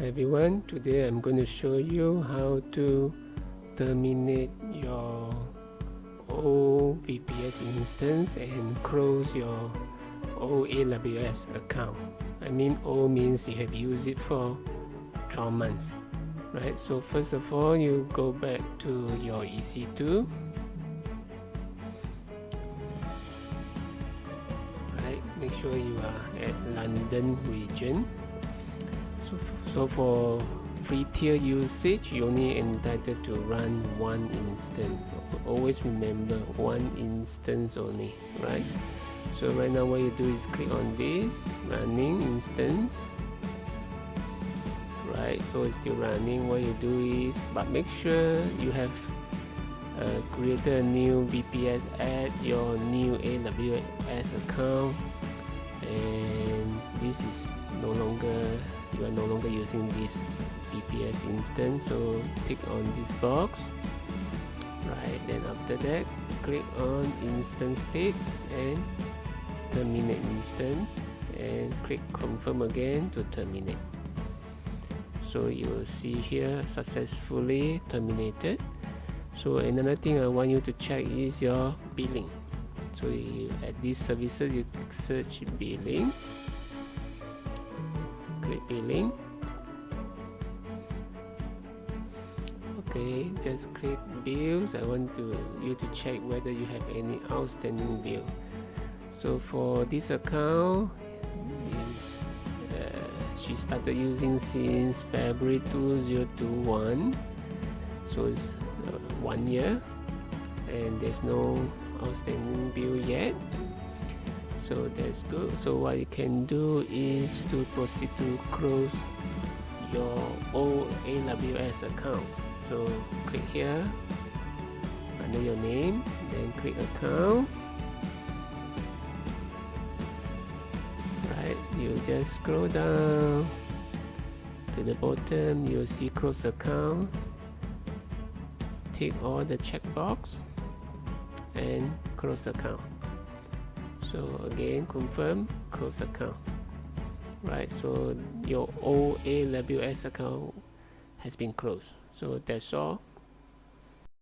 Hi everyone, today I'm going to show you how to terminate your OLD VPS instance and close your OLD AWS account. I mean, O means you have used it for 12 months, right? So first of all, you go back to your EC2, right? Make sure you are at London region. So for free tier usage, you only entitled to run one instance. Always remember, one instance only, right? So right now what you do is click on this running instance, right? So it's still running. What you do is, but make sure you have created a new VPS at your new AWS account, and this is no longer, you are no longer using this VPS instance. So tick on this box, right? Then after that, click on instance state and terminate instance, and click confirm again to terminate. So you will see here successfully terminated. So another thing I want you to check is your billing. So at these services, you search billing, click billing. Okay, just click bills. I want you to check whether you have any outstanding bill. So for this account, she started using since February 2021, so it's 1 year, and there's no outstanding bill yet, so that's good. So what you can do is to proceed to close your OLD AWS account. So click here under your name, then click account, right? You just scroll down to the bottom, you'll see close account. Tick all the checkbox and close account. So again, confirm, close account, right? So your OLD AWS account has been closed. So that's all.